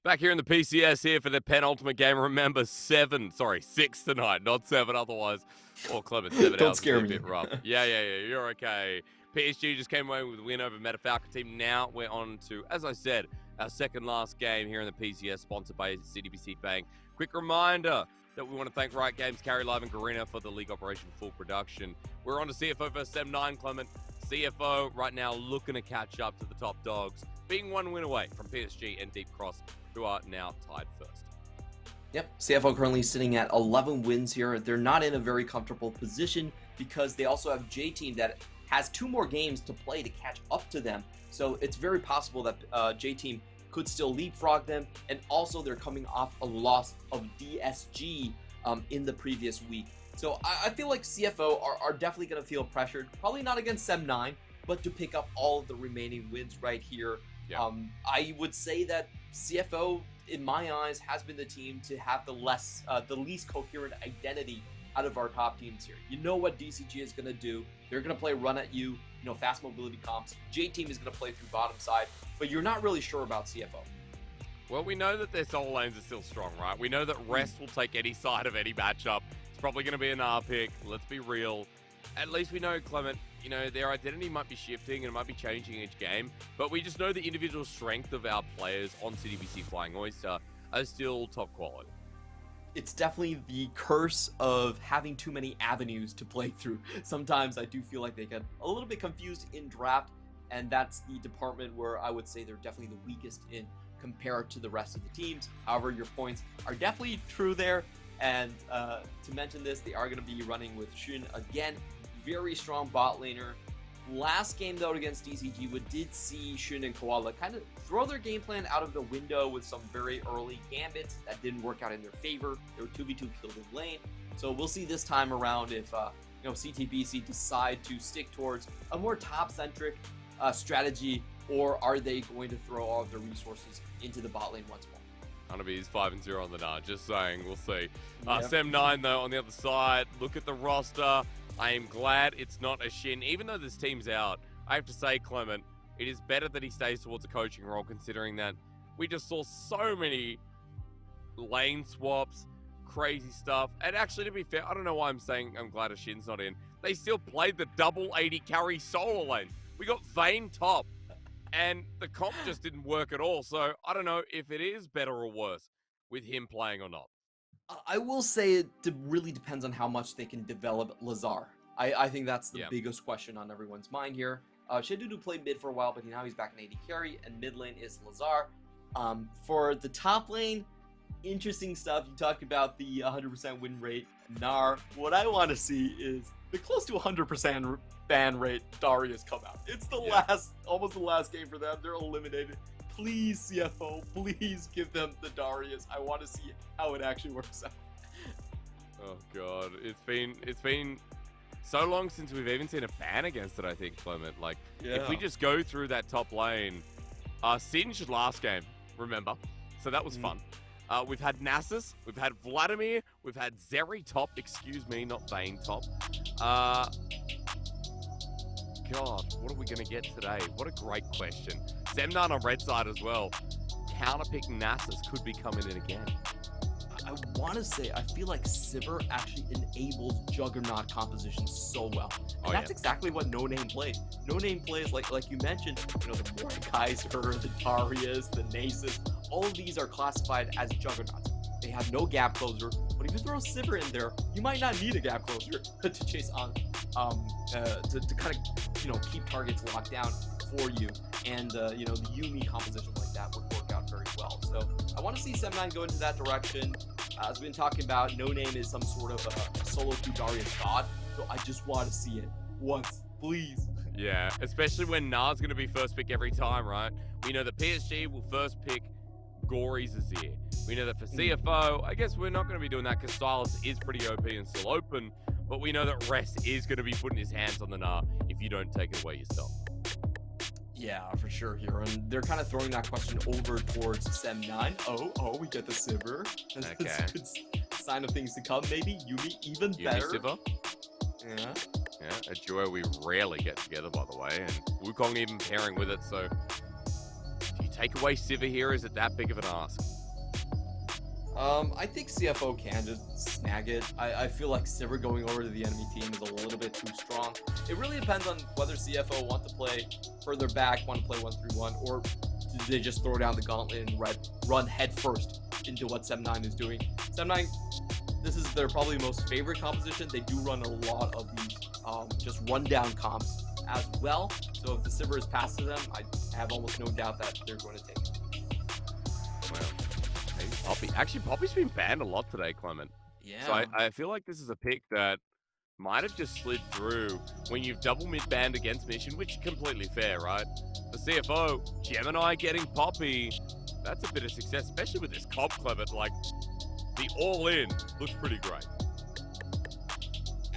Back here in the PCS here for the penultimate game. Remember, 6 tonight, not 7 otherwise. Or Clement, 7 Don't hours scare would be a me. bit rough. Yeah, you're okay. PSG just came away with a win over Meta Falcon team. Now we're on to, as I said, our second last game here in the PCS, sponsored by CDBC Bank. Quick reminder that we want to thank Riot Games, Carry Live, and Garena for the league operation full production. We're on to CFO versus Sem9, Clement. CFO right now looking to catch up to the top dogs, being one win away from PSG and Deep Cross, who are now tied first. Yep, CFO currently sitting at 11 wins here. They're not in a very comfortable position because they also have J-Team that has 2 more games to play to catch up to them. So it's very possible that J-Team could still leapfrog them. And also they're coming off a loss of DSG in the previous week. So I feel like CFO are definitely going to feel pressured. Probably not against Sem9, but to pick up all of the remaining wins right here. Yeah. I would say that CFO, in my eyes, has been the team to have the least coherent identity out of our top teams here. You know what DCG is going to do. They're going to play run at you, fast mobility comps. J-Team is going to play through bottom side, but you're not really sure about CFO. Well, we know that their solo lanes are still strong, right? We know that Rest will take any side of any matchup. It's probably going to be an R pick. Let's be real. At least we know, Clement, their identity might be shifting and it might be changing each game, but we just know the individual strength of our players on CDBC Flying Oyster are still top quality. It's definitely the curse of having too many avenues to play through. Sometimes I do feel like they get a little bit confused in draft, and that's the department where I would say they're definitely the weakest in compared to the rest of the teams. However, your points are definitely true there. And to mention this, they are going to be running with Shun again. Very strong bot laner. Last game, though, against DCG, we did see Shun and Koala kind of throw their game plan out of the window with some very early gambits that didn't work out in their favor. They were 2v2 killed in lane. So we'll see this time around if CTBC decide to stick towards a more top-centric strategy, or are they going to throw all of their resources into the bot lane once more? Hunnaby's 5-0 on the nod, just saying, we'll see. Yep. Sem9, though, on the other side, look at the roster. I am glad it's not a Shin. Even though this team's out, I have to say, Clement, it is better that he stays towards a coaching role, considering that we just saw so many lane swaps, crazy stuff. And actually, to be fair, I don't know why I'm saying I'm glad a Shin's not in. They still played the double 80 carry solo lane. We got Vayne top, and the comp just didn't work at all. So I don't know if it is better or worse with him playing or not. I will say it really depends on how much they can develop Lazar. I think that's the biggest question on everyone's mind here. Shedudu played mid for a while, but now he's back in AD carry, and mid lane is Lazar. For the top lane, interesting stuff. You talked about the 100% win rate, Gnar. What I want to see is the close to 100% ban rate Darius come out. It's the almost the last game for them. They're eliminated. Please, CFO, please give them the Darius. I want to see how it actually works out. Oh god, it's been so long since we've even seen a ban against it, I think, Clement. Like, if we just go through that top lane, Singed last game, remember? So that was fun. We've had Nasus, we've had Vladimir, we've had Zeri top, excuse me, not Vayne top. God, what are we going to get today? What a great question. Sem9 on red side as well. Counterpick Nasus could be coming in again. I want to say, I feel like Sivir actually enables Juggernaut composition so well. And that's exactly what No Name plays. No Name plays, like you mentioned, the Mordekaiser, the Darius, the Nasus, all of these are classified as Juggernauts. They have no gap closer, but if you throw Sivir in there, you might not need a gap closer to chase on, to kind of, keep targets locked down for you. And, the Yumi composition like that would work out very well. So I want to see Sem9 go into that direction. As we've been talking about, No Name is some sort of a solo queue Darius god. So I just want to see it once, please. Yeah, especially when Gnar's going to be first pick every time, right? We know that PSG will first pick Gory's Azir. We know that for CFO, I guess we're not going to be doing that because Silas is pretty OP and still open. But we know that Rest is going to be putting his hands on the Gnar if you don't take it away yourself. Yeah, for sure here. And they're kind of throwing that question over towards Sem9. Oh, we get the Sivir. That's a good sign of things to come, maybe. Yumi even better. Sivir? Yeah. Yeah, a duo we rarely get together, by the way. And Wukong even pairing with it, so... Do you take away Sivir here? Is it that big of an ask? I think CFO can just snag it. I feel like Sivir going over to the enemy team is a little bit too strong. It really depends on whether CFO want to play further back, want to play 1-3-1, or do they just throw down the gauntlet and run headfirst into what Sem9 is doing. Sem9, this is their probably most favorite composition. They do run a lot of these just rundown comps as well. So if the Sivir is passed to them, I have almost no doubt that they're going to take it. Well, hey, Poppy. Actually, Poppy's been banned a lot today, Clement. Yeah. So I feel like this is a pick that might have just slid through when you've double mid banned against Mission, which is completely fair, right? The CFO, Gemini getting Poppy, that's a bit of success, especially with this comp, Clement. Like, the all-in looks pretty great.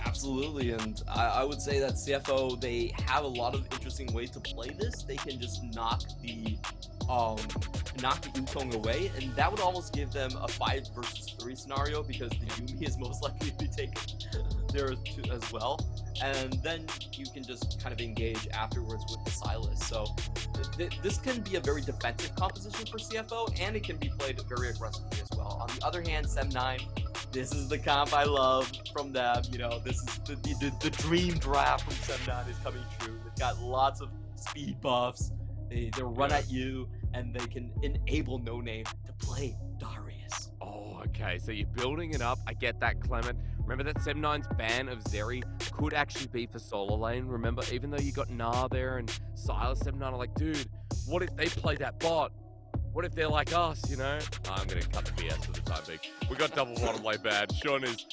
Absolutely, and I would say that CFO, they have a lot of interesting ways to play this. They can just knock the Yukong away, and that would almost give them a 5 versus 3 scenario because the Yumi is most likely to be taken there as well. And then you can just kind of engage afterwards with the Silas. So this can be a very defensive composition for CFO, and it can be played very aggressively as well. On the other hand, Sem9, this is the comp I love from them. You know, this is the dream draft from Sem9 is coming true. They've got lots of speed buffs. They run at you, and they can enable No Name to play Darius. Oh, okay. So you're building it up. I get that, Clement. Remember that Sem9's ban of Zeri could actually be for solo lane. Remember, even though you got Gnar there and Silas, Sem9 are like, dude, what if they play that bot? What if they're like us, you know? I'm going to cut the BS for the time being. We got double bottom lane ban. Sean is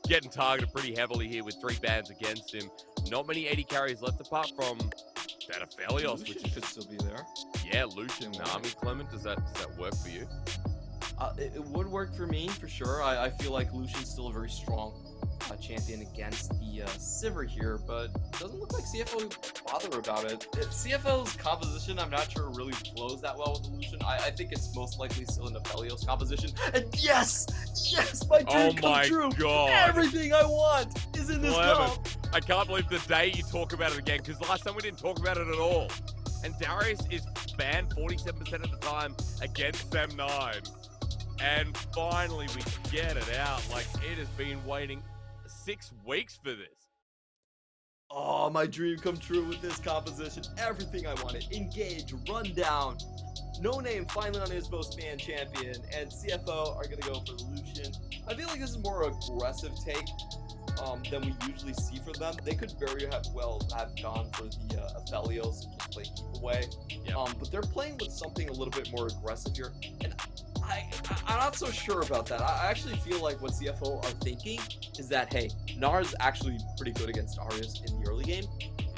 getting targeted pretty heavily here with 3 bans against him. Not many 80 carries left apart from that Aphelios, which should still be there. Yeah, Lucian, Nami, Clement, does that work for you? It would work for me, for sure. I feel like Lucian's still a very strong champion against the Sivir here, but it doesn't look like CFO bother about it. CFO's composition, I'm not sure really flows that well with the Lucian. I think it's most likely still an Aphelios composition. And yes, my dream come true. God. Everything I want is in this comp. I can't believe the day you talk about it again, because last time we didn't talk about it at all. And Darius is banned 47% of the time against Sem9. And finally we get it out. Like, it has been waiting 6 weeks for this. Oh, my dream come true with this composition. Everything I wanted. Engage, run down. No Name finally on his most fan champion, and CFO are gonna go for Lucian. I feel like this is more aggressive take than we usually see for them. They could very well have gone for the Aphelios and just play keep away. Yep. But they're playing with something a little bit more aggressive here, and I'm not so sure about that. I actually feel like what CFO are thinking is that, hey, Gnar's actually pretty good against Darius in the early game.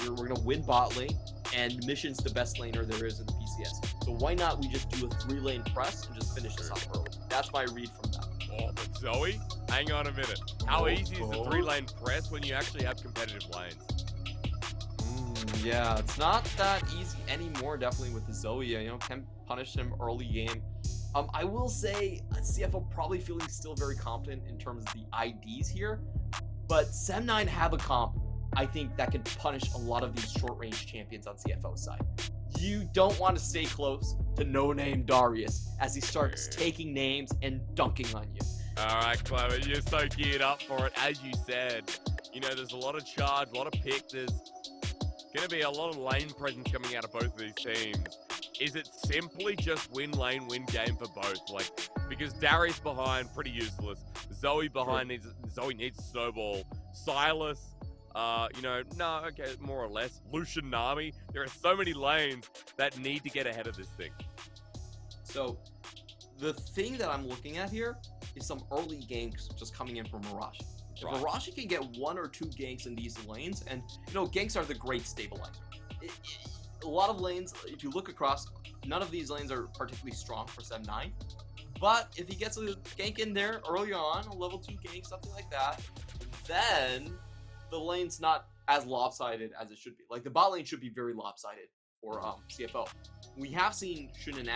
We're going to win bot lane, and Mission's the best laner there is in the PCS. So why not we just do a 3-lane press and just finish this off early? That's my read from them. Oh, but Zoe, hang on a minute. How easy is the 3-lane press when you actually have competitive lanes? Yeah, it's not that easy anymore, definitely with the Zoe. You know, can punish him early game. I will say CFO probably feeling still very confident in terms of the IDs here, but Sem9 have a comp, I think, that can punish a lot of these short-range champions on CFO's side. You don't want to stay close to No Name Darius as he starts taking names and dunking on you. All right, Clement, you're so geared up for it. As you said, you know, there's a lot of charge, a lot of pick. There's going to be a lot of lane presence coming out of both of these teams. Is it simply just win lane, win game for both? Like, because Darius behind, pretty useless. Zoe behind, Zoe needs snowball. Silas, you know, no, okay, more or less. Lucian, Nami. There are so many lanes that need to get ahead of this thing. So, the thing that I'm looking at here is some early ganks just coming in from Mirage. If Mirage can get 1 or 2 ganks in these lanes, and, you know, ganks are the great stabilizer. A lot of lanes, if you look across, none of these lanes are particularly strong for Sem9. But if he gets a gank in there early on, a level 2 gank, something like that, then the lane's not as lopsided as it should be. Like, the bot lane should be very lopsided for CFO. We have seen Shun and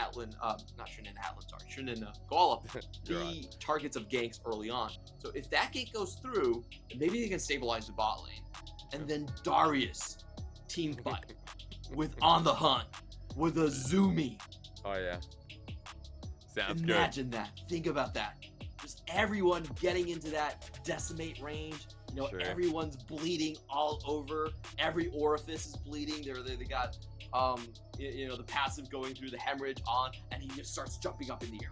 Goala be targets of ganks early on. So if that gank goes through, then maybe they can stabilize the bot lane. And then Darius, team fight. With On the Hunt, with a Zoomy. Oh, yeah. Sounds good. Imagine that. Think about that. just everyone getting into that decimate range. You know, Sure. everyone's bleeding all over. Every orifice is bleeding. They got you know, the passive going through the hemorrhage on, and he just starts jumping up in the air.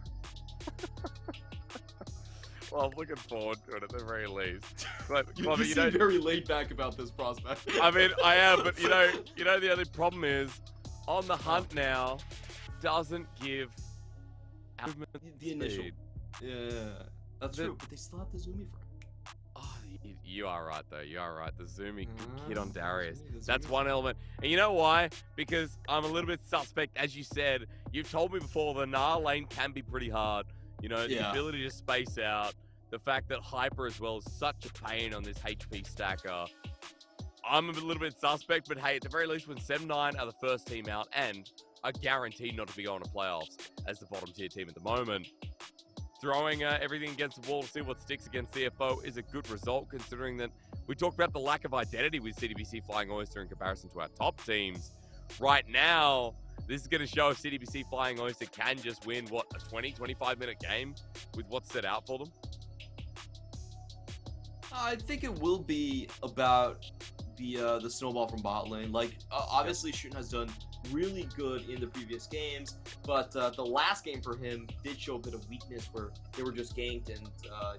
Well, I'm looking forward to it at the very least. But You seem very laid back about this prospect. I mean, I am, but you know, the only problem is on the hunt now doesn't give the initial. speed. Yeah, that's true. But they still have the Zoomy for him. Oh, you are right though. You are right. The Zoomy hit on The Darius. Zoomy, the That's Zoomy's one element. And you know why? Because I'm a little bit suspect, as you said. You've told me before the Gnar lane can be pretty hard. You know, the Yeah. ability to space out, the fact that Hyper as well is such a pain on this HP stacker. I'm a little bit suspect, but hey, at the very least, when 7-9 are the first team out and are guaranteed not to be going to playoffs as the bottom tier team at the moment, throwing everything against the wall to see what sticks against CFO is a good result, considering that we talked about the lack of identity with CDBC Flying Oyster in comparison to our top teams. Right now, this is going to show if CDBC Flying Oyster can just win, what, a 20, 25-minute game with what's set out for them? I think it will be about the snowball from bot lane. Like, obviously, Shun has done really good in the previous games, but the last game for him did show a bit of weakness where they were just ganked and,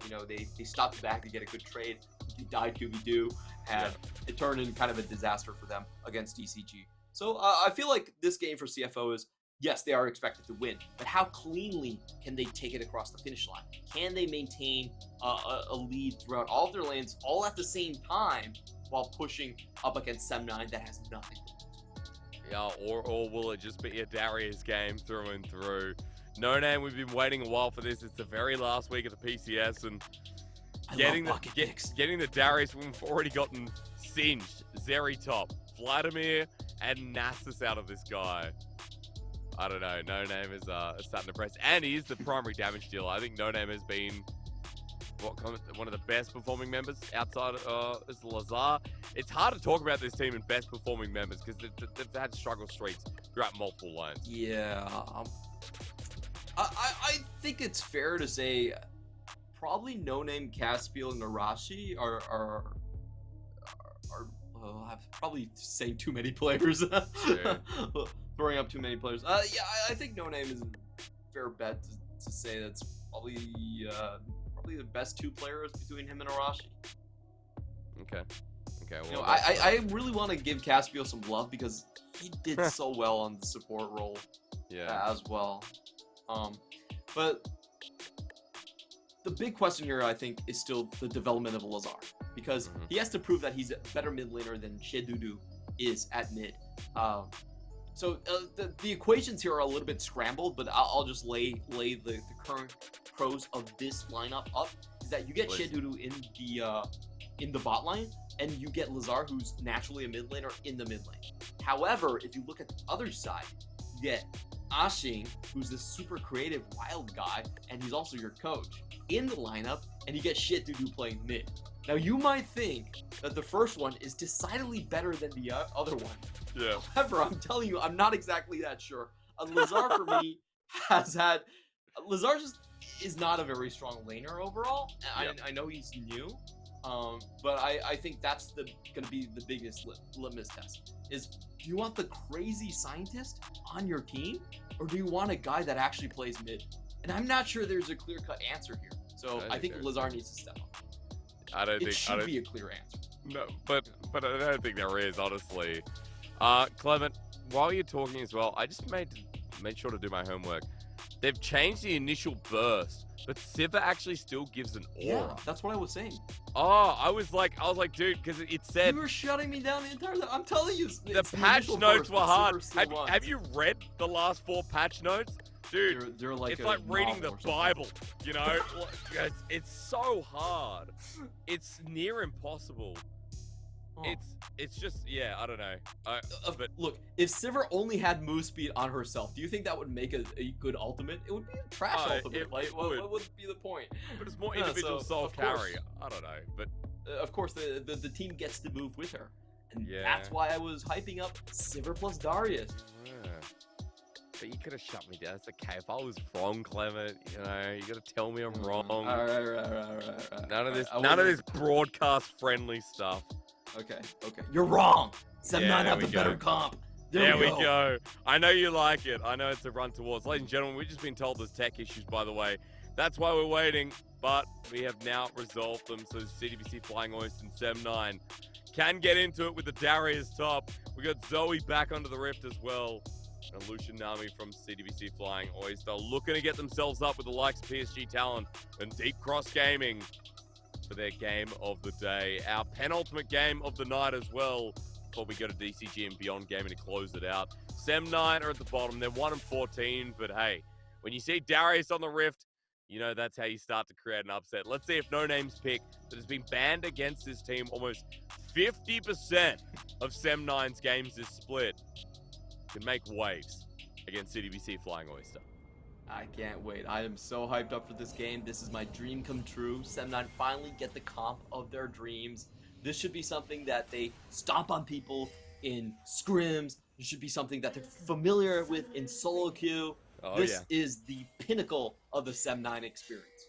you know, they stopped back to get a good trade. He died 2v2, and it turned into kind of a disaster for them against DCG. So I feel like this game for CFO is, yes, they are expected to win, but how cleanly can they take it across the finish line? Can they maintain a lead throughout all of their lanes, all at the same time, while pushing up against 7-9 that has nothing? Yeah, or will it just be a Darius game through and through? No Name, we've been waiting a while for this. It's the very last week of the PCS, and getting the Darius, we've already gotten singed. Zeri top, Vladimir, and Nasus out of this guy. I don't know. No Name is starting to press, and he is the primary damage dealer. I think No Name has been one of the best performing members outside is Lazar. It's hard to talk about this team in best performing members because they've had struggle streaks throughout multiple lanes. Yeah, I think it's fair to say probably No Name, Caspiel, and Narashi are I'm probably saying too many players. Yeah. Throwing up too many players. Yeah, I think No Name is a fair bet to say that's probably the best two players between him and Arashi. Okay. Well, you know, I really want to give Caspiel some love because he did so well on the support role. Yeah. As well. But the big question here, I think, is still the development of Lazar, because he has to prove that he's a better mid laner than Shedudu is at mid. So the equations here are a little bit scrambled, but I'll just lay the current pros of this lineup up. Is that you get Shedudu in the bot lane, and you get Lazar, who's naturally a mid laner, in the mid lane. However, if you look at the other side, you get Ashing, who's this super creative wild guy, and he's also your coach, in the lineup, and you get Shedudu playing mid. Now, you might think that the first one is decidedly better than the other one. Yeah. However, I'm telling you, I'm not exactly that sure. Lazar, for me, Lazar just is not a very strong laner overall. I know he's new, but I think that's going to be the biggest litmus test. Is, do you want the crazy scientist on your team, or do you want a guy that actually plays mid? And I'm not sure there's a clear-cut answer here. So I think Lazar needs to step up. It should be a clear answer. No, but I don't think there is, honestly. Clement, while you're talking as well, I just made sure to do my homework. They've changed the initial burst, but Sivir actually still gives an aura. Yeah, that's what I was saying. Oh, I was like, dude, because it said you were shutting me down the entire time. I'm telling you, the patch notes were hard. Have you read the last 4 patch notes? Dude, they're like it's like reading the Bible, you know? It's so hard. It's near impossible. Oh. It's just, yeah, I don't know. But look, if Sivir only had move speed on herself, do you think that would make a good ultimate? It would be a trash ultimate. What would be the point? But it's more individual self-carry. I don't know, but of course the team gets to move with her, and that's why I was hyping up Sivir plus Darius. Yeah. But you could have shut me down. It's okay. If I was wrong, Clement, you got to tell me I'm wrong. All right. None of this broadcast-friendly stuff. Okay. You're wrong. 7-9 Yeah, have the better comp. There we go. I know you like it. I know it's a run towards. Ladies and gentlemen, we've just been told there's tech issues, by the way. That's why we're waiting, but we have now resolved them. So CDBC Flying Oyster and 7-9 can get into it with the Darius top. We got Zoe back onto the Rift as well. And Lucian Nami from CDBC Flying Oyster looking to get themselves up with the likes of PSG Talent and Deep Cross Gaming for their game of the day. Our penultimate game of the night as well before we go to DCG and Beyond Gaming to close it out. 7-9 are at the bottom. They're 1-14, but hey, when you see Darius on the Rift, you know that's how you start to create an upset. Let's see if No Name's pick that has been banned against this team. Almost 50% of 7-9's games this split can make waves against CDBC Flying Oyster. I can't wait. I am so hyped up for this game. This is my dream come true. 7-9 finally get the comp of their dreams. This should be something that they stomp on people in scrims. It should be something that they're familiar with in solo queue. This is the pinnacle of the 7-9 experience.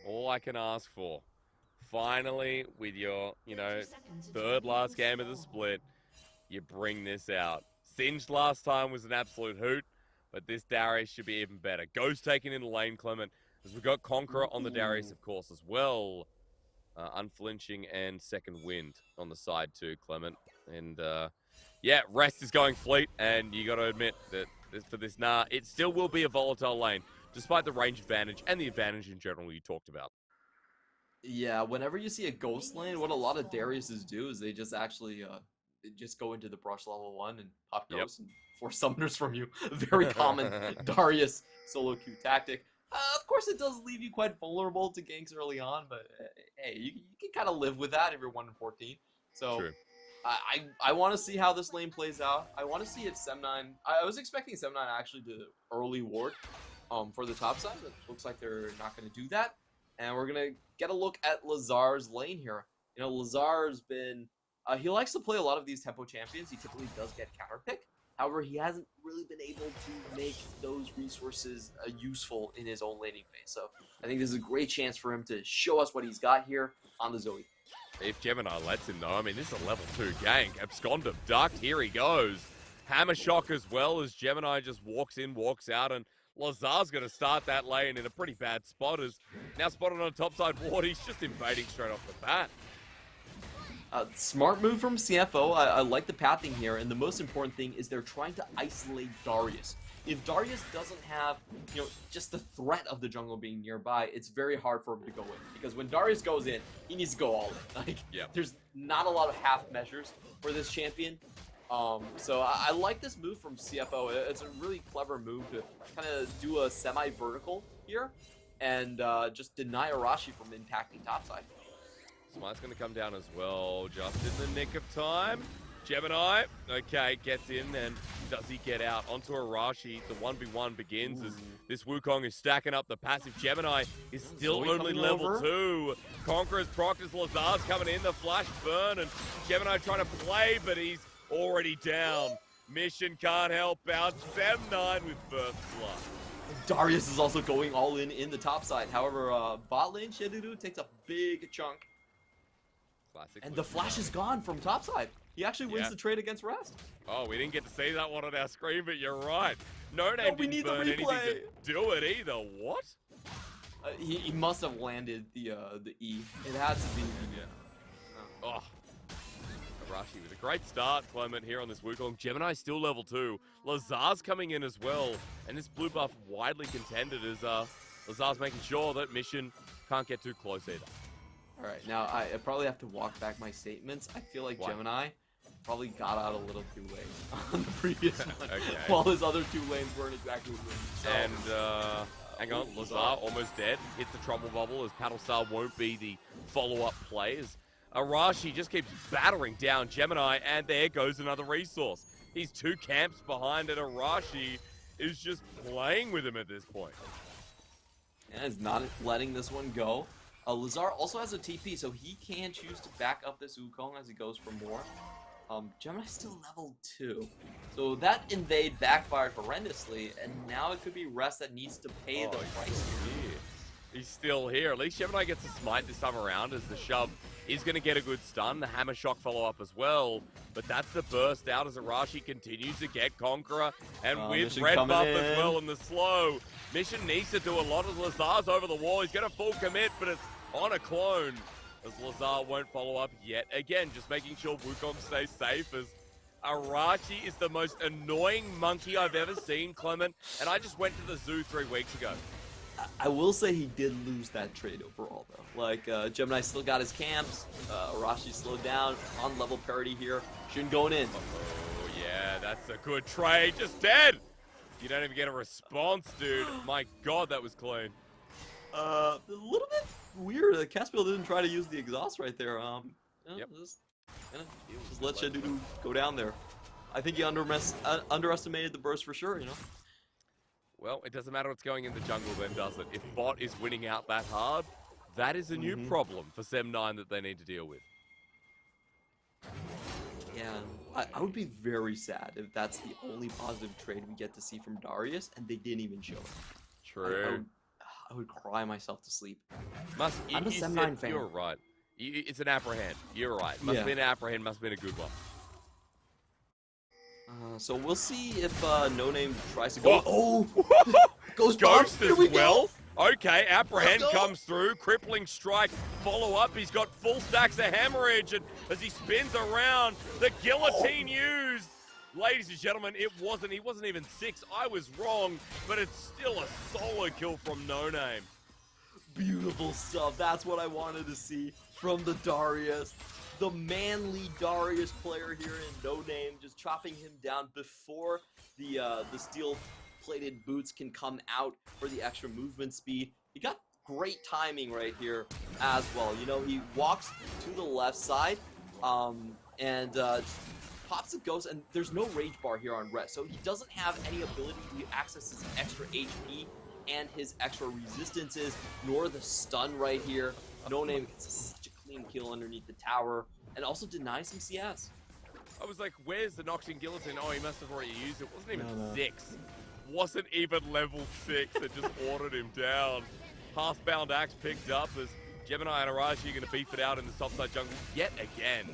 All I can ask for, finally, with your, third last game of the split, you bring this out. Singed last time was an absolute hoot, but this Darius should be even better. Ghost taken in the lane, Clement, as we've got Conqueror on the Darius, of course, as well. Unflinching and Second Wind on the side too, Clement. And, Rest is going fleet, and you got to admit that for this it still will be a volatile lane, despite the range advantage and the advantage in general you talked about. Yeah, whenever you see a Ghost lane, what a lot of Dariuses do is they just actually just go into the brush level 1 and pop Ghost and force summoners from you. A very common Darius solo queue tactic. Of course, it does leave you quite vulnerable to ganks early on, but hey, you can kind of live with that if you're 1-14. So true. I want to see how this lane plays out. I want to see if 7-9... I was expecting 7-9 actually to early ward for the top side, but looks like they're not going to do that. And we're going to get a look at Lazar's lane here. Lazar's been... he likes to play a lot of these tempo champions. He typically does get counter pick. However, he hasn't really been able to make those resources useful in his own laning phase. So I think this is a great chance for him to show us what he's got here on the Zoe. If Gemini lets him, though, this is a level 2 gank. Abscond abduct, here he goes. Hammer shock as well as Gemini just walks in, walks out, and Lazar's going to start that lane in a pretty bad spot. As now spotted on top side ward, he's just invading straight off the bat. Smart move from CFO. I like the pathing here, and the most important thing is they're trying to isolate Darius. If Darius doesn't have, just the threat of the jungle being nearby, it's very hard for him to go in. Because when Darius goes in, he needs to go all in. There's not a lot of half measures for this champion. So I like this move from CFO. It's a really clever move to kind of do a semi-vertical here and just deny Arashi from impacting topside. Smite's going to come down as well, just in the nick of time. Gemini, okay, gets in, and does he get out? Onto Arashi, the 1v1 begins as this Wukong is stacking up the passive. Gemini is still only level 2. Conqueror's Proctus, Lazar's coming in, the flash burn, and Gemini trying to play, but he's already down. Mission can't help out. 7-9 with first blood. Darius is also going all in the top side. However, bot lane, Sheduru takes a big chunk. Classic. And the flash is gone from topside. He actually wins the trade against Rest. Oh, we didn't get to see that one on our screen, but you're right. No name didn't burn anything to do it either. What? He must have landed the E. It had to be. Oh. Arashi with a great start, Clement, here on this Wukong. Gemini still level 2. Lazar's coming in as well. And this blue buff widely contended as Lazar's making sure that Mission can't get too close either. Alright, now I probably have to walk back my statements. I feel like Gemini probably got out a little too late on the previous one, while his other 2 lanes weren't exactly winning. So, and, hang on, Lazar almost dead. Hits the trouble bubble as Paddlestar won't be the follow-up play. As Arashi just keeps battering down Gemini, and there goes another resource. He's 2 camps behind, and Arashi is just playing with him at this point. And is not letting this one go. Lazar also has a TP, so he can choose to back up this Wukong as he goes for more. Gemini's still level 2. So that invade backfired horrendously, and now it could be Rest that needs to pay the price here. He's still here. At least Gemini gets a smite this time around as the shove is going to get a good stun. The hammer shock follow-up as well. But that's the burst out as Arashi continues to get Conqueror. And with red buff as well in the slow. Mission needs to do a lot of Lazar's over the wall. He's going to full commit, but it's on a clone. As Lazar won't follow up yet again, just making sure Wukong stays safe as Arashi is the most annoying monkey I've ever seen, Clement. And I just went to the zoo 3 weeks ago. I will say he did lose that trade overall, though. Like, Gemini still got his camps. Arashi slowed down on level parity here. Shin going in. Oh, yeah, that's a good trade. Just dead. You don't even get a response, dude. My God, that was clean. A little bit weird. Caspiel didn't try to use the exhaust right there. Just let Shedudu go down there. I think he underestimated the burst for sure, you know? Well, it doesn't matter what's going in the jungle then, does it? If bot is winning out that hard, that is a new problem for Sem9 that they need to deal with. Yeah, I would be very sad if that's the only positive trade we get to see from Darius, and they didn't even show it. True. I would cry myself to sleep. I'm a Sem9 fan. You're right. It's an apprehend. You're right. Must have been an apprehend. Must have been a good one. So we'll see if No Name tries to go. Oh! Ghost as well. Okay, apprehend comes through. Crippling strike. Follow up. He's got full stacks of hammerage, and as he spins around, the guillotine used. Ladies and gentlemen, he wasn't even 6. I was wrong, but it's still a solo kill from No Name. Beautiful stuff. That's what I wanted to see from the Darius. The manly Darius player here in No Name, just chopping him down before the steel-plated boots can come out for the extra movement speed. He got great timing right here as well. You know, he walks to the left side and pops the ghost, and there's no rage bar here on Rest, so he doesn't have any ability to access his extra HP and his extra resistances, nor the stun right here. No Name gets such a clean kill underneath the tower, and also denies some CS. I was like, where's the Noxian Guillotine? Oh, he must have already used it. Wasn't even 6. Wasn't even level 6. It just ordered him down. Half-bound axe picked up as Gemini and Arashi are going to beef it out in the topside jungle yet again.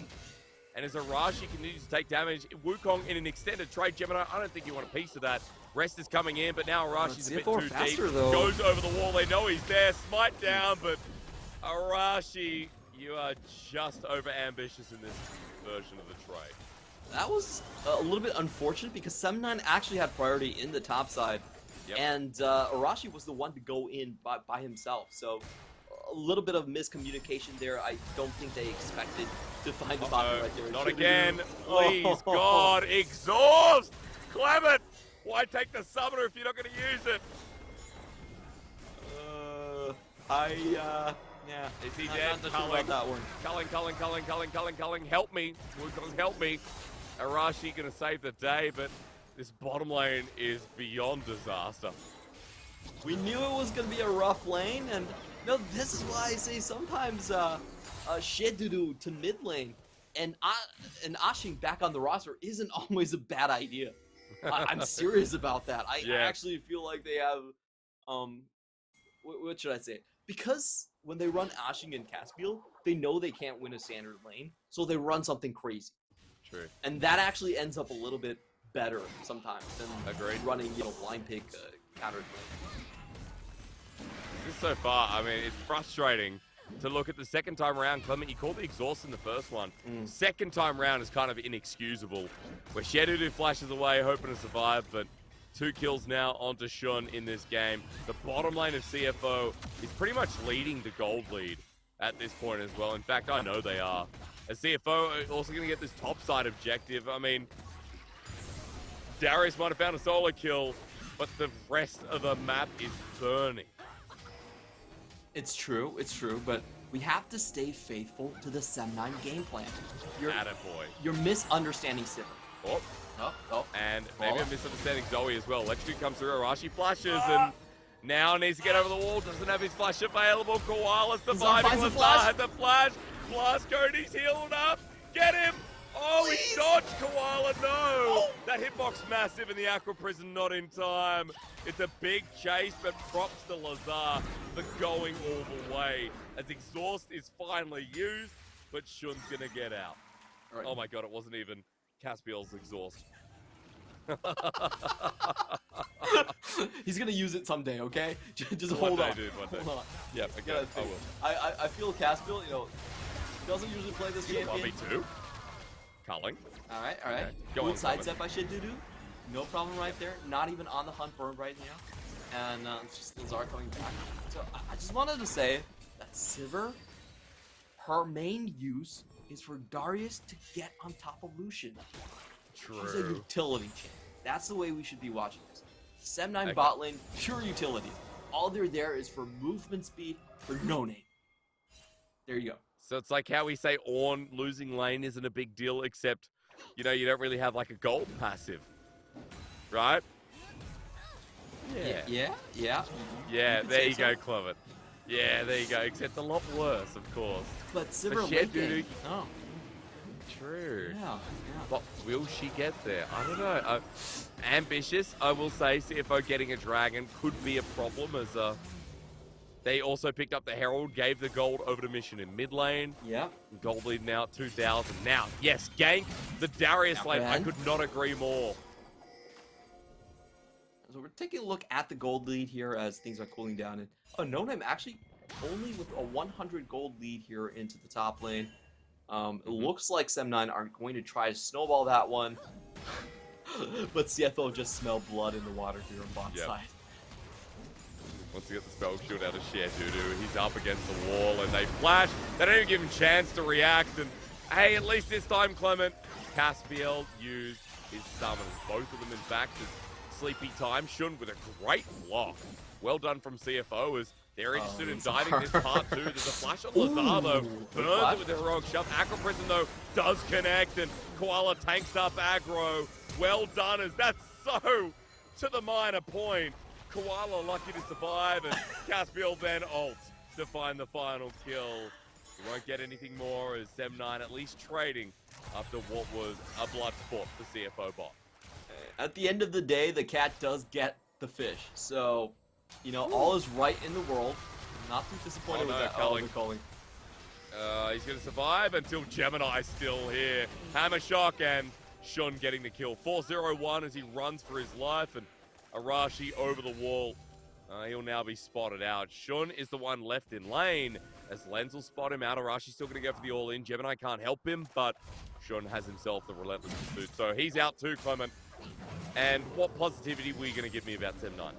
And as Arashi continues to take damage, Wukong in an extended trade, Gemini, I don't think you want a piece of that. Rest is coming in, but now Arashi's a bit too deep. Though. Goes over the wall, they know he's there, smite down, but Arashi, you are just over-ambitious in this version of the trade. That was a little bit unfortunate because Sem9 actually had priority in the top side, and Arashi was the one to go in by himself, so a little bit of miscommunication there. I don't think they expected to find the bottom right there. Not again, please, God, exhaust! Clement, why take the summoner if you're not going to use it? Yeah. Is he dead? Culling, help me. Wukong, help me. Arashi going to save the day, but this bottom lane is beyond disaster. We knew it was going to be a rough lane, and no, this is why I say sometimes Shedudu to mid lane and Ashing back on the roster isn't always a bad idea. I'm serious about that. I actually feel like they have, what should I say? Because when they run Ashing and Caspiel, they know they can't win a standard lane, so they run something crazy. True. And that actually ends up a little bit better sometimes than running, blind pick countered lane. Just so far, I mean, it's frustrating to look at the second time around. Clement, you called the exhaust in the first one. Second time round is kind of inexcusable. Where Shedudu flashes away, hoping to survive, but 2 kills now onto Shun in this game. The bottom lane of CFO is pretty much leading the gold lead at this point as well. In fact, I know they are. As CFO also going to get this top side objective. I mean, Darius might have found a solo kill, but the rest of the map is burning. It's true, but we have to stay faithful to the Sem9 game plan. You're misunderstanding Sivir. And maybe I'm misunderstanding Zoe as well. Electric comes through, Arashi flashes, and now needs to get over the wall. Doesn't have his flash available. Koala surviving. Lazar has the flash. Blast code, he's healed up. Get him! Oh, Please. he dodged Koala, no! Oh. That hitbox massive and the Aqua Prison not in time. It's a big chase, but props to Lazar for going all the way. As Exhaust is finally used, but Shun's gonna get out. Right. Oh my god, it wasn't even Caspiel's Exhaust. He's gonna use it someday, okay? Just One hold day, on. dude, one day. Hold on. Yep, Yeah, okay, I will. I feel Caspiel, doesn't usually play this You got champion. 1v2. Culling. All right. Okay, go Good on, sidestep by Shidudu. No problem right there. Not even on the hunt burn right now. And it's just Lazar coming back. So I just wanted to say that Sivir, her main use is for Darius to get on top of Lucian. True. She's a utility champ. That's the way we should be watching this. Sem9 Okay. bot lane, pure utility. All they're there is for movement speed for no name. There you go. So it's like how we say Ornn losing lane isn't a big deal, except, you don't really have like a gold passive, right? Yeah. Yeah, could there say you go, Clement. Yeah, there you go, except a lot worse, of course. But Sivir But late Shidudu- game. Oh, True. yeah. But will she get there? I don't know. Ambitious, I will say. CFO getting a dragon could be a problem, as they also picked up the Herald, gave the gold over to Mission in mid lane. Yeah. Gold lead now at 2,000. Now, yes, gank the Darius Not lane. I bad. could not agree more. So we're taking a look at the gold lead here as things are cooling down. And oh, No Name actually only with a 100 gold lead here into the top lane. It looks like Sem9 are going to try to snowball that one. But CFO just smelled blood in the water here on bot Yep. side. Once he gets the spell shield out of Shidudu, he's up against the wall and they flash. They don't even give him a chance to react. And hey, at least this time, Clement, Caspiel used his summons. Both of them in fact as sleepy time. Shun with a great block. Well done from CFO as they're interested in diving this part too. There's a flash on Lazar though. Burns it with the heroic shove. Aqua Prison though does connect and Koala tanks up aggro. Well done as that's so to the minor point. Koala lucky to survive and Caspiel then ults to find the final kill. You won't get anything more as Sem9 at least trading after what was a blood sport for CFO bot. At the end of the day, the cat does get the fish. So, all is right in the world. Not too disappointed Oh, no, with that. culling. The calling. He's going to survive until Gemini's still here. Hammer Shock and Shun getting the kill. 4-0-1 as he runs for his life and Arashi over the wall. He'll now be spotted out. Shun is the one left in lane as Lenz will spot him out. Arashi's still going to go for the all-in. Gemini can't help him, but Shun has himself the relentless pursuit. So he's out too, Clement. And what positivity were you going to give me about Sem9?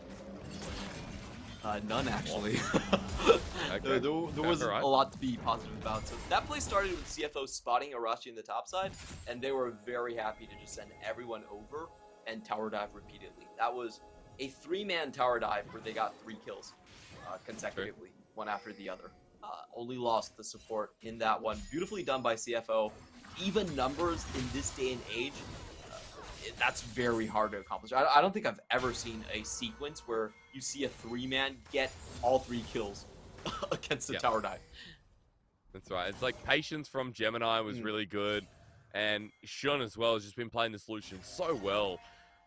None, actually. Okay. There was Alright. a lot to be positive about. So that play started with CFO spotting Arashi in the top side, and they were very happy to just send everyone over and tower dive repeatedly. That was a 3-man tower dive where they got 3 kills consecutively, one after the other. Only lost the support in that one. Beautifully done by CFO. Even numbers in this day and age, that's very hard to accomplish. I don't think I've ever seen a sequence where you see a 3-man get all 3 kills against a tower dive. That's right. It's like patience from Gemini was really good. And Shun as well has just been playing the solution so well.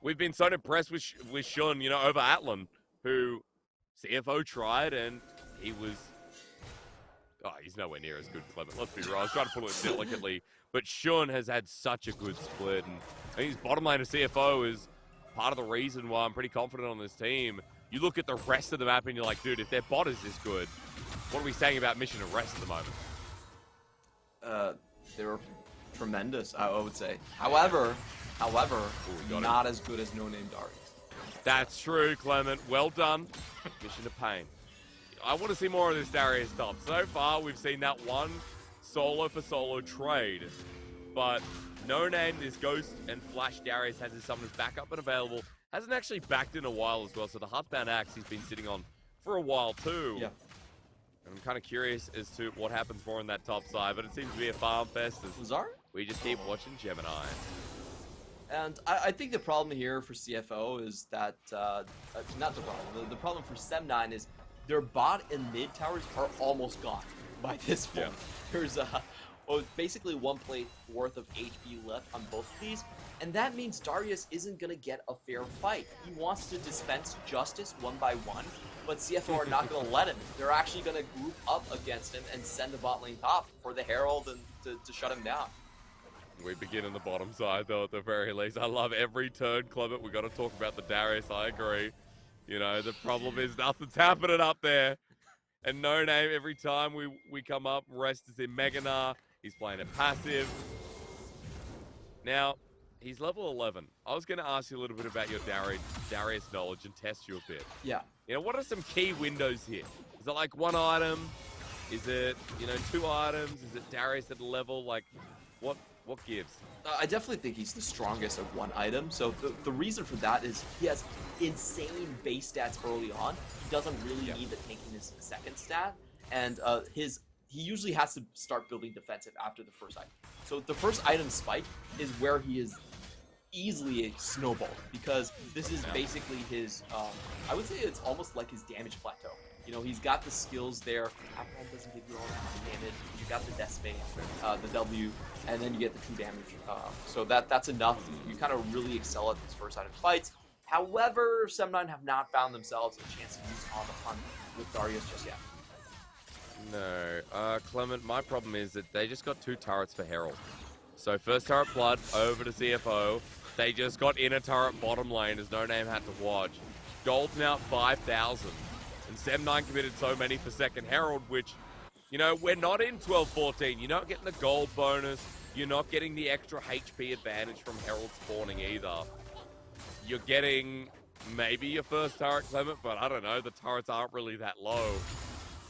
We've been so impressed with Shun, over Atlan, who CFO tried and he was... Oh, he's nowhere near as good, Clement. Let's be real. I was trying to put it delicately. But Shun has had such a good split. And I think his bottom lane of CFO is part of the reason why I'm pretty confident on this team. You look at the rest of the map and you're like, dude, if their bot is this good, what are we saying about Mission and Rest at the moment? They were tremendous, I would say. However, Ooh, not as good as No Name Darius. That's true, Clement. Well done. Mission of Pain. I want to see more of this Darius top. So far, we've seen that one solo for solo trade. But No Name, this Ghost and Flash Darius has his summoners back up and available. Hasn't actually backed in a while as well. So the Heartbound Axe he's been sitting on for a while too. Yeah. And I'm kind of curious as to what happens more on that top side. But it seems to be a farm fest as Lazar? we just keep watching Gemini. And I think the problem here for CFO is that, not the problem, the problem for Sem9 is their bot and mid towers are almost gone by this point. Yeah. There's well, basically 1 plate worth of HP left on both of these, and that means Darius isn't going to get a fair fight. He wants to dispense justice one by one, but CFO are not going to let him. They're actually going to group up against him and send the bot lane top for the Herald and to shut him down. We begin on the bottom side, though, at the very least. I love every turn, Clement. We got to talk about the Darius. I agree. You know, the problem is nothing's happening up there. And No Name, every time we come up, Rest is in Meganar. He's playing it passive. Now, he's level 11. I was going to ask you a little bit about your Darius knowledge and test you a bit. Yeah. You know, what are some key windows here? Is it like 1 item? Is it, you know, 2 items? Is it Darius at a level? Like, what gives? I definitely think he's the strongest of 1 item. So the reason for that is he has insane base stats early on. He doesn't really need the tankiness second stat. And he usually has to start building defensive after the first item. So the first item spike is where he is easily snowballed, because this is basically his, I would say it's almost like his damage plateau. You know, he's got the skills there. Alcohol doesn't give you all that damage. You got the Death Bane, the W, and then you get the 2 damage. So that's enough. You kind of really excel at these first item fights. However, Sem9 have not found themselves a chance to use on the hunt with Darius just yet. No. Clement, my problem is that they just got 2 turrets for Herald. So first turret Blood over to CFO. They just got inner turret bottom lane as No Name had to watch. Gold's now 5,000. And Sem9 committed so many for second Herald, which, you know, we're not in 12-14. You're not getting the gold bonus. You're not getting the extra HP advantage from Herald spawning either. You're getting maybe your first turret, Clement, but I don't know. The turrets aren't really that low.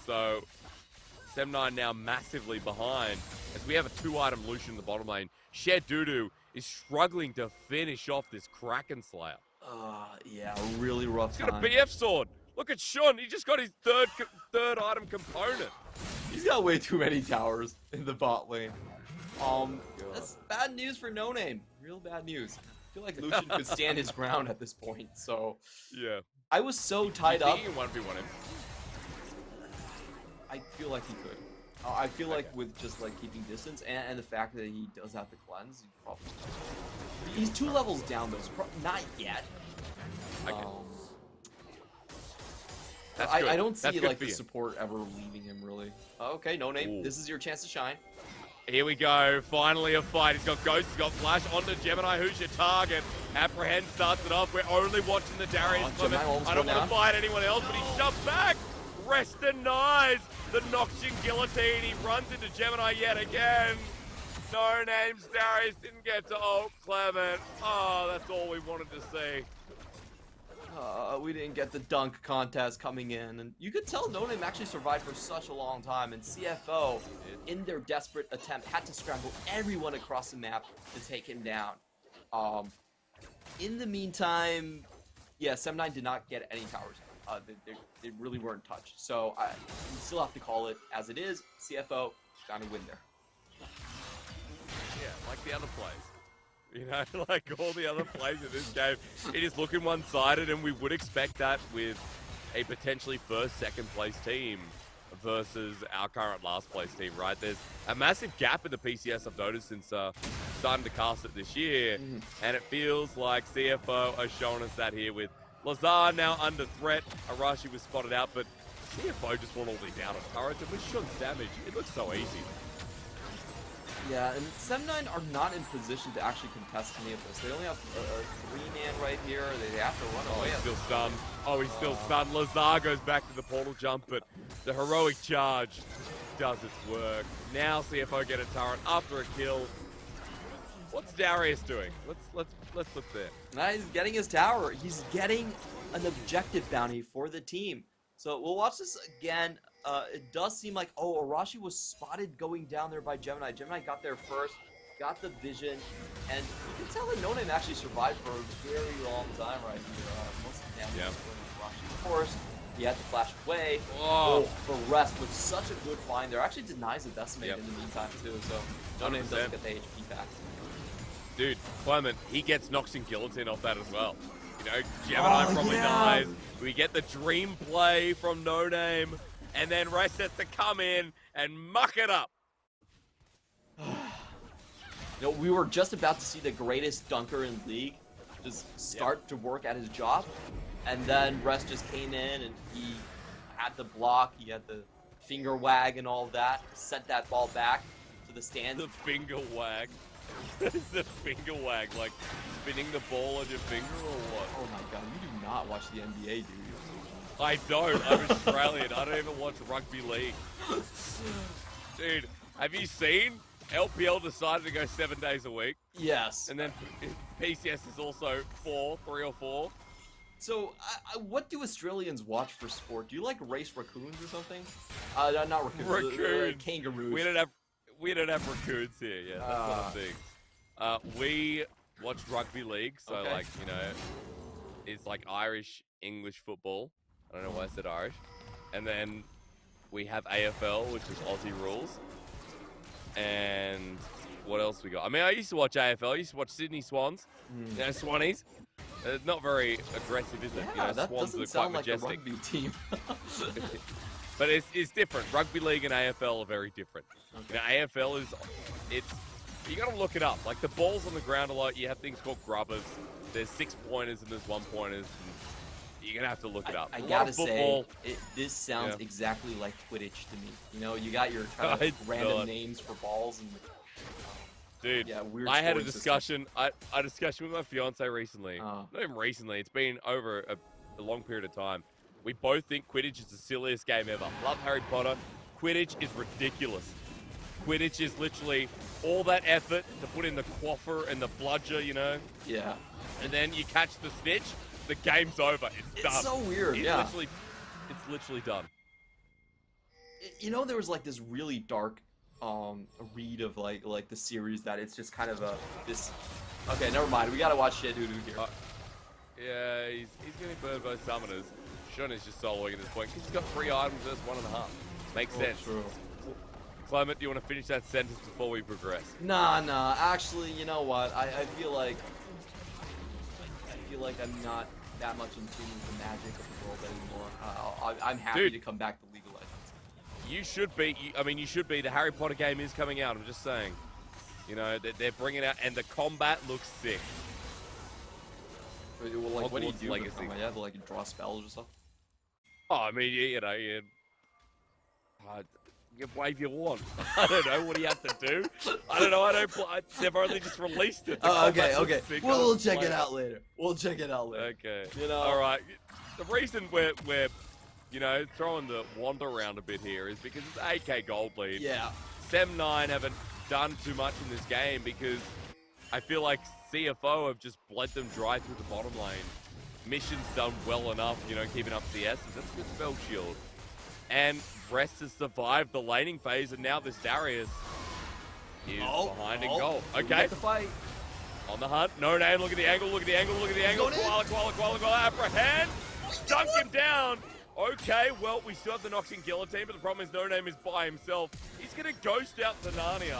So Sem9 now massively behind as we have a 2-item Lucian in the bottom lane. Shed Doodoo is struggling to finish off this Kraken Slayer. Yeah, a really rough He's time. got a BF sword. Look at Sean. He just got his third item component. He's got way too many towers in the bot lane. That's bad news for No Name. Real bad news. I feel like Lucian could stand his ground at this point. So yeah, I was so tied up. You can 1v1 him. I feel like he could. I feel like with just like keeping distance and the fact that he does have to cleanse, he's 2 levels down though. So not yet. I don't see like the support ever leaving him really. Okay, No Name. Ooh. This is your chance to shine. Here we go. Finally a fight. He's got Ghost, he's got Flash onto Gemini. Who's your target? Apprehend starts it off. We're only watching the Darius Clement. I don't want to fight anyone else, but he shoved back. Rest denies the Noxian Guillotine. He runs into Gemini yet again. No Name's Darius didn't get to ult Clement. Oh, that's all we wanted to see. We didn't get the dunk contest coming in, and you could tell No Name actually survived for such a long time, and CFO, in their desperate attempt, had to scramble everyone across the map to take him down. In the meantime, yeah, Sem9 did not get any towers. They really weren't touched, so we still have to call it as it is. CFO got to win there. Yeah, like the other plays. You know, like all the other plays in this game, it is looking one-sided, and we would expect that with a potentially first, second place team versus our current last place team, right? There's a massive gap in the PCS I've noticed since starting to cast it this year, and it feels like CFO are showing us that here with Lazar now under threat. Arashi was spotted out, but CFO just went all the way down on turrets, and with Shun's damage, it looks so easy. Yeah, and Sem9 are not in position to actually contest any of this. They only have a 3-man right here. They have to run away. He's still stunned. Oh, he's still stunned. Lazar goes back to the portal jump, but the heroic charge does its work. Now CFO get a turret after a kill. What's Darius doing? Let's look there. Now he's getting his tower. He's getting an objective bounty for the team. So we'll watch this again. It does seem like, Arashi was spotted going down there by Gemini. Gemini got there first, got the vision, and you can tell that No Name actually survived for a very long time right here. Most of the damage was going to Arashi. Of course, he had to flash away. For Rest with such a good find there. Actually denies the Decimate in the meantime too, so No Name doesn't get the HP back. Dude, Clement, he gets Noxian Guillotine off that as well. You know, Gemini probably dies. We get the dream play from No Name. And then Rest has to come in and muck it up. You know, we were just about to see the greatest dunker in league just start to work at his job, and then Rest just came in and he had the block, he had the finger wag and all that, sent that ball back to the stands. The finger wag. What is the finger wag? Like spinning the ball on your finger or what? Oh my god, you do not watch the NBA, do you? I don't. I'm Australian. I don't even watch rugby league. Dude, have you seen LPL decided to go 7 days a week? Yes. And then PCS is also 3 or 4. So, what do Australians watch for sport? Do you like race raccoons or something? Not raccoons. Raccoons. Kangaroos. We don't have raccoons here. Yeah, that's what I'm saying. We watch rugby league, so Okay. like, you know, it's like Irish English football. I don't know why I said Irish. And then we have AFL, which is Aussie rules. And what else we got? I mean, I used to watch AFL. I used to watch Sydney Swans. You know, Swannies. Not very aggressive, is it? Yeah, you know, that Swans doesn't are sound quite like a majestic. rugby team. But it's different. Rugby league and AFL are very different. Okay. You know, AFL you gotta look it up. Like the balls on the ground a lot. You have things called grubbers. There's 6-pointers and there's 1-pointers. You're gonna have to look it up. I A lot gotta of football, say, this sounds Yeah. exactly like Quidditch to me. You know, you got your kind of It's random not. names for balls and dude. yeah, weird. I had a scoring discussion. I had a discussion with my fiance recently. systems. Not even recently. It's been over a long period of time. We both think Quidditch is the silliest game ever. Love Harry Potter. Quidditch is ridiculous. Quidditch is literally all that effort to put in the quaffer and the bludger, you know, Yeah. and then you catch the snitch. The game's over. It's done. It's so weird. It's Yeah. literally done. You know, there was like this really dark read of like the series that it's just kind of this. Okay, never mind. We gotta watch Shedulu here. Yeah, he's getting burned by summoners. Shun is just soloing at this point because he's got 3 items versus 1.5. Makes sense. True. Clement, do you want to finish that sentence before we progress? Nah. Actually, you know what? I feel like I'm not that much in tune with the magic of the world anymore. I'm happy Dude. to come back to League of Legends. You should be. You should be. The Harry Potter game is coming out. I'm just saying. You know, they're bringing out, and the combat looks sick. Well, like, what do you Hogwarts do? Legacy. You have to like draw spells or something. Oh, I mean, you wave your wand. I don't know. What do you have to do? I don't know. They've only just released it. The Oh, okay. combat looks sick. We'll check Play it out later. Okay. You know. All right. The reason we're you know, throwing the wand around a bit here is because it's AK Gold Lead. Yeah. Sem9 haven't done too much in this game because I feel like CFO have just bled them dry through the bottom lane. Mission's done well enough, you know, keeping up CS. That's a good spell shield. And Rest has survived the laning phase, and now this Darius is behind in goal. Okay. The fight. On the hunt. No name. Look at the angle. Look at the angle. Look at the angle. Koala. Apprehend. Dunk him down. Okay, well, we still have the Noxian Guillotine, but the problem is No Name is by himself. He's going to ghost out to Narnia,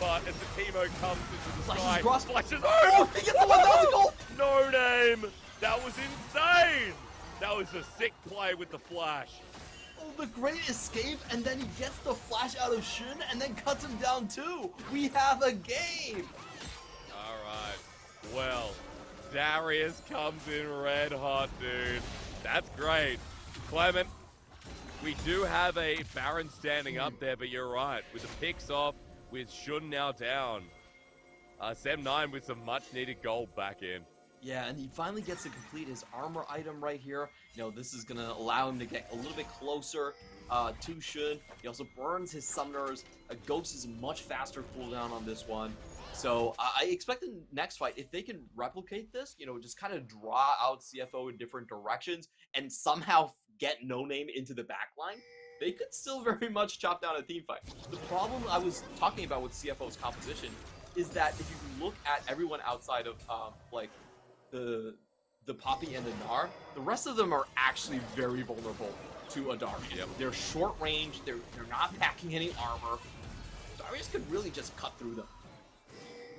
but as the Teemo comes into the sky, flashes. Oh, he gets the 1,000 gold! No Name. That was insane. That was a sick play with the flash. Oh, the great escape, and then he gets the flash out of Shun, and then cuts him down too. We have a game. All right. Well, Darius comes in red hot, dude. That's great. Clement, we do have a Baron standing up there, but you're right. With the picks off, with Shun now down, Sem9 with some much-needed gold back in. Yeah, and he finally gets to complete his armor item right here. You know, this is going to allow him to get a little bit closer to Shun. He also burns his summoners. A Ghost is much faster cooldown on this one. So I expect the next fight, if they can replicate this, you know, just kind of draw out CFO in different directions and somehow get No Name into the backline, they could still very much chop down a team fight. The problem I was talking about with CFO's composition is that if you look at everyone outside of like the Poppy and the Gnar, the rest of them are actually very vulnerable to a Darius. Yep. They're short range, they're not packing any armor. Darius could really just cut through them.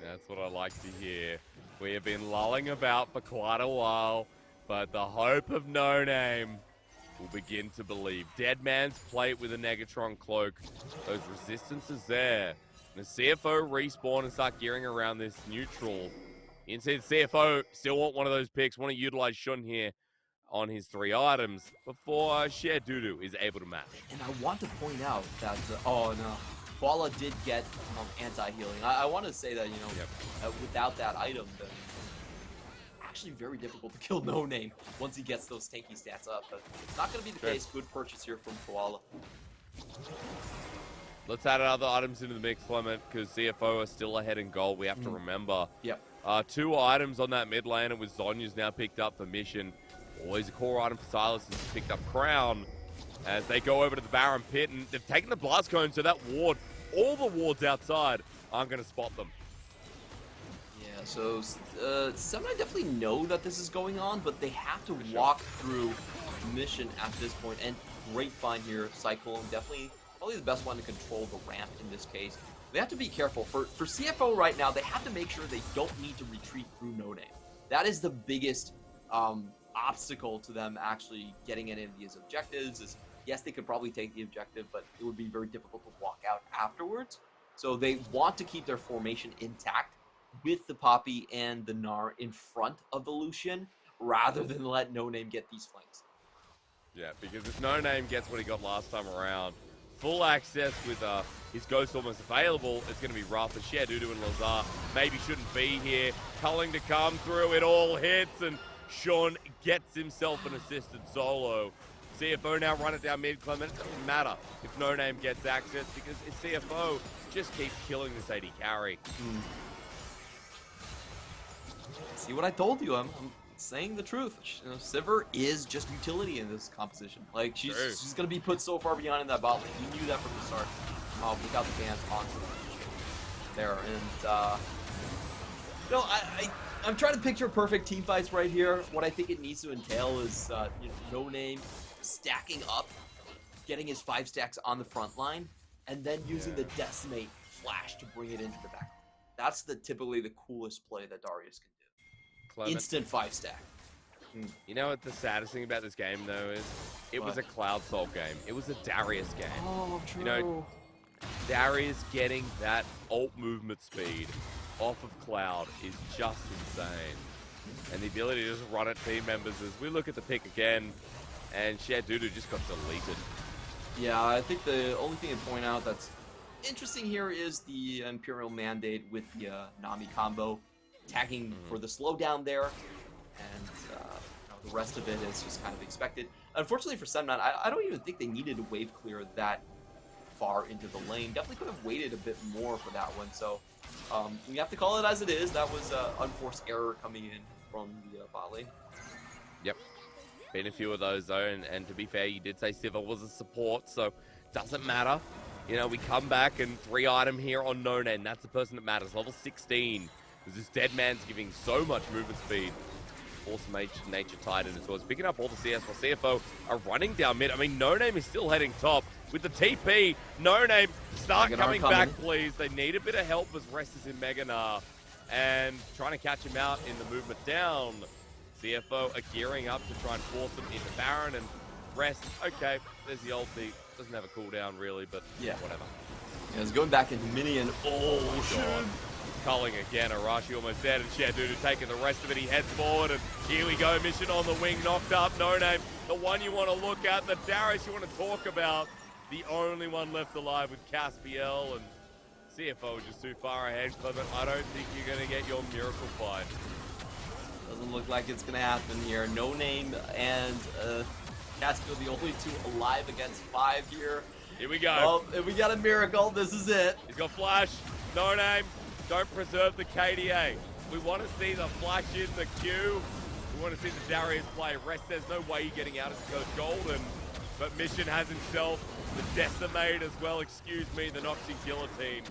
That's what I like to hear. We have been lulling about for quite a while, but the hope of No Name will begin to believe. Dead Man's Plate with a Negatron Cloak. Those resistances there. The CFO respawn and start gearing around this neutral. Instead, CFO still want one of those picks, want to utilize Shun here on his 3 items before Share Doodoo is able to match. And I want to point out that, oh no, Koala did get anti-healing. I want to say that, you know, without that item, then actually very difficult to kill No Name once he gets those tanky stats up. But it's not going to be the case. Good purchase here from Koala. Let's add other items into the mix, Clement, because CFO are still ahead in gold. We have to remember. Yep. 2 items on that mid lane. It was Zonya's now picked up for Mission. Always a core item for Silas has picked up Crown as they go over to the Baron Pit, and they've taken the Blast Cone, so that ward, all the wards outside aren't going to spot them. Yeah, so Samurai definitely know that this is going on, but they have to walk through Mission at this point. And great find here, Cyclone, definitely probably the best one to control the ramp in this case. They have to be careful. For CFO right now, they have to make sure they don't need to retreat through No Name. That is the biggest obstacle to them actually getting any of these objectives. Is yes, they could probably take the objective, but it would be very difficult to walk out afterwards. So they want to keep their formation intact with the Poppy and the Gnar in front of the Lucian, rather than let No Name get these flanks. Yeah, because if No Name gets what he got last time around, full access with his Ghost almost available, it's going to be rough. And Share Doodoo and Lazar maybe shouldn't be here. Culling to come through, it all hits, and Sean gets himself an assisted solo. CFO now run it down mid, Clement. It doesn't matter if No Name gets access, because CFO just keeps killing this AD carry. See what I told you? I'm saying the truth. You know, Sivir is just utility in this composition. Like, she's going to be put so far behind in that bot lane. You knew that from the start. Without the bans on there. And, you know, I'm trying to picture perfect team fights right here. What I think it needs to entail is, you know, No Name stacking up, getting his 5 stacks on the front line, and then using the Decimate flash to bring it into the back. That's typically the coolest play that Darius can do. Clement. Instant 5 stack. You know what the saddest thing about this game, though, is it was a Cloud Soul game. It was a Darius game. Oh, true. You know, Darius getting that ult movement speed off of Cloud is just insane. And the ability to just run at team members as we look at the pick again, and Share Doodoo just got deleted. Yeah, I think the only thing to point out that's interesting here is the Imperial Mandate with the Nami combo, tagging for the slowdown there, and you know, the rest of it is just kind of expected. Unfortunately for Semnon, I don't even think they needed to wave clear that far into the lane. Definitely could have waited a bit more for that one, so we have to call it as it is. That was an unforced error coming in from the bot lane. Yep. Been a few of those, though, and to be fair, you did say Sivir was a support, so doesn't matter. You know, we come back and 3 item here on No Name. That's the person that matters. Level 16. Because this dead man's giving so much movement speed. Awesome Nature Titan as well. It's picking up all the CS while CFO are running down mid. I mean, No Name is still heading top. With the TP, No Name, start coming back, please. They need a bit of help as Rest is in Mega Gnar. And trying to catch him out in the movement down. CFO are gearing up to try and force him into Baron, and Rest, okay, there's the ulti. Doesn't have a cooldown really, but yeah, whatever. Yeah, it's going back into Minion. Oh, God. Culling again, Arashi almost dead, and Share Doodoo taking the rest of it. He heads forward, and here we go. Mission on the wing, knocked up. No Name, the one you want to look at, the Darius you want to talk about. The only one left alive with Caspiel, and CFO just too far ahead. Clement, I don't think you're going to get your miracle fight. Doesn't look like it's going to happen here. No Name and Caspiel, the only 2 alive against 5 here. Here we go. Oh, if we got a miracle, this is it. He's got flash. No Name. Don't preserve the KDA. We want to see the flash in the queue. We want to see the Darius play. Rest, there's no way you're getting out as he goes golden. But Mission has himself the Decimate as well. Excuse me, the Noxie Guillotine.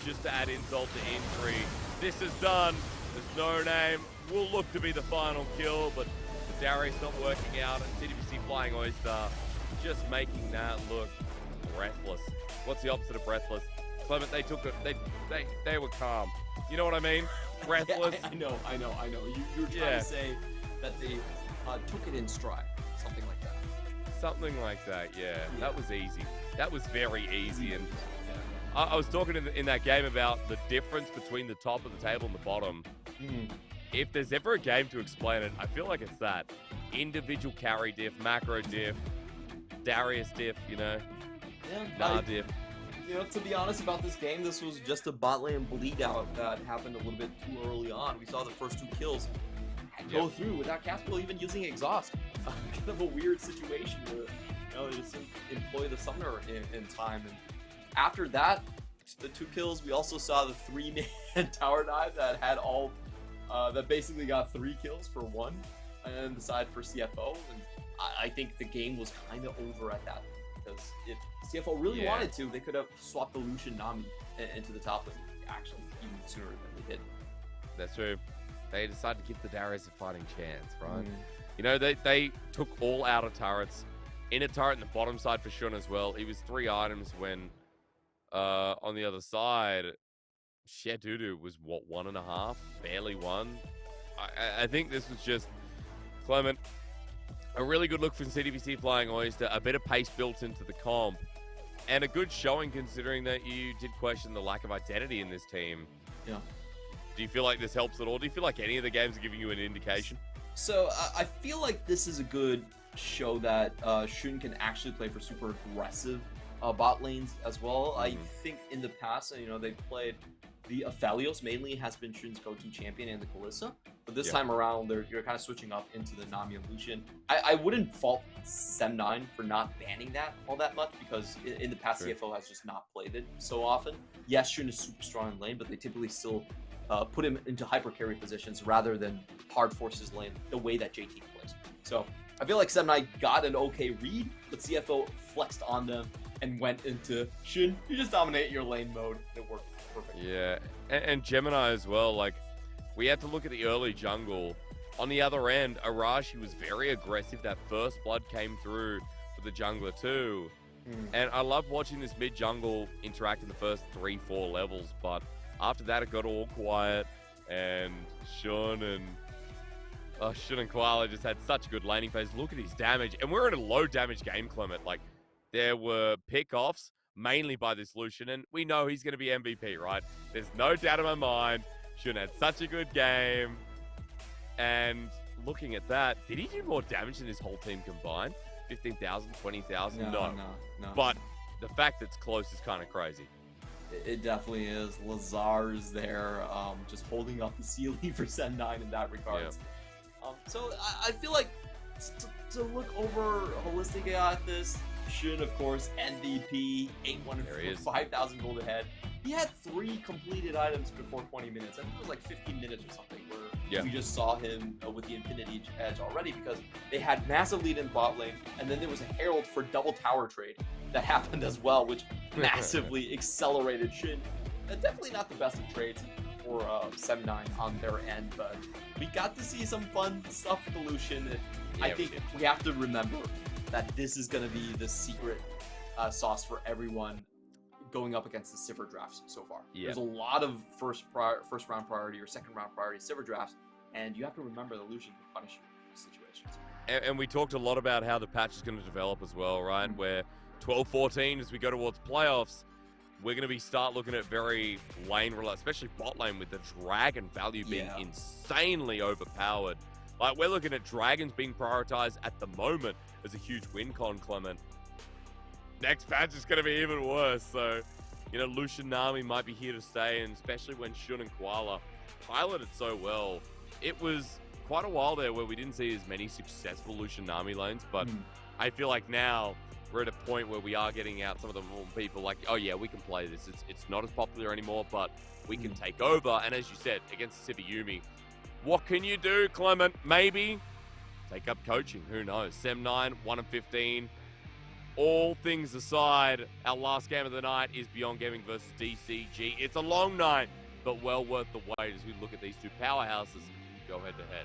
Just to add insult to injury. This is done. There's No Name. Will look to be the final kill, but the Darius not working out. And CWC Flying Oyster just making that look breathless. What's the opposite of breathless? Clement, they took it. They were calm. You know what I mean? Breathless. Yeah, I know. You were trying to say that they took it in stride, something like that. Something like that. Yeah. That was easy. That was very easy, and I was talking in that game about the difference between the top of the table and the bottom. If there's ever a game to explain it, I feel like it's that. Individual carry diff, macro diff, Darius diff, you know, diff. You know, to be honest about this game, this was just a bot lane bleed out that happened a little bit too early on. We saw the first 2 kills go through without Caspiel even using exhaust. Kind of a weird situation where, you know, they just employ the summoner in time. And after that, the 2 kills, we also saw the 3-man tower dive that had all, that basically got 3 kills for 1, and the side for CFO. And I think the game was kind of over at that. Because if CFO really wanted to, they could have swapped the Lucian Nami into the top lane, actually, even sooner than they did. That's true. They decided to give the Darius a fighting chance, right? You know, they took all outer turrets. Inner turret in the bottom side for Shun as well. He was 3 items when, on the other side, Shedudu was, what, 1.5? Barely 1. I think this was just, Clement, a really good look from CDPC Flying Oyster, a bit of pace built into the comp, and a good showing considering that you did question the lack of identity in this team. Yeah. Do you feel like this helps at all? Do you feel like any of the games are giving you an indication? So I feel like this is a good show that Shun can actually play for super aggressive bot lanes as well. I think in the past, you know, they've played the Aphelios mainly has been Shun's go-to champion and the Kalista. But this time around, you're kind of switching up into the Nami and Lucian. I wouldn't fault Sem9 for not banning that all that much, because in the past, CFO has just not played it so often. Yes, Shun is super strong in lane, but they typically still put him into hyper carry positions rather than hard force his lane the way that JT plays. So I feel like Sem9 got an okay read, but CFO flexed on them and went into Shun, you just dominate your lane mode. It worked perfect. Yeah, and Gemini as well. Like, we had to look at the early jungle. On the other end, Arashi was very aggressive. That first blood came through for the jungler too. And I love watching this mid jungle interact in the first 3-4 levels, but after that it got all quiet, and Shun and Koala just had such a good laning phase. Look at his damage, and we're in a low damage game, Clement. Like, there were pick-offs mainly by this Lucian, and we know he's going to be MVP, right? There's no doubt in my mind. Shun had such a good game, and looking at that, did he do more damage than his whole team combined? 15,000, 20,000? No. But the fact that it's close is kind of crazy. It definitely is. Lazar's there, just holding up the ceiling for Sem9 in that regard. So I feel like to look over holistically at this, Shun, of course, MVP, 8-1, 5,000 gold ahead. He had 3 completed items before 20 minutes. I think it was like 15 minutes or something where we just saw him with the Infinity Edge already, because they had massive lead in bot lane, and then there was a Herald for double tower trade that happened as well, which massively accelerated Shun. Definitely not the best of trades for Sem9 on their end, but we got to see some fun stuff with the Lucian. I think we have to remember that this is going to be the secret sauce for everyone going up against the Sivir drafts so far. There's a lot of first round priority or second round priority Sivir drafts, and you have to remember the Lucian can punish you in these situations. And we talked a lot about how the patch is going to develop as well, right? Where 12-14, as we go towards playoffs, we're going to start looking at very lane related, especially bot lane, with the dragon value being insanely overpowered. Like, we're looking at dragons being prioritized at the moment as a huge win con, Clement. Next patch is going to be even worse. So, you know, Lucian Nami might be here to stay, and especially when Shun and Koala piloted so well. It was quite a while there where we didn't see as many successful Lucian Nami lanes, but I feel like now we're at a point where we are getting out some of the people like, oh yeah, we can play this. It's not as popular anymore, but we can take over. And as you said, against Sivir Yumi, what can you do, Clement? Maybe take up coaching. Who knows? Sem9, 1-15. All things aside, our last game of the night is Beyond Gaming versus DCG. It's a long night, but well worth the wait as we look at these two powerhouses go head to head.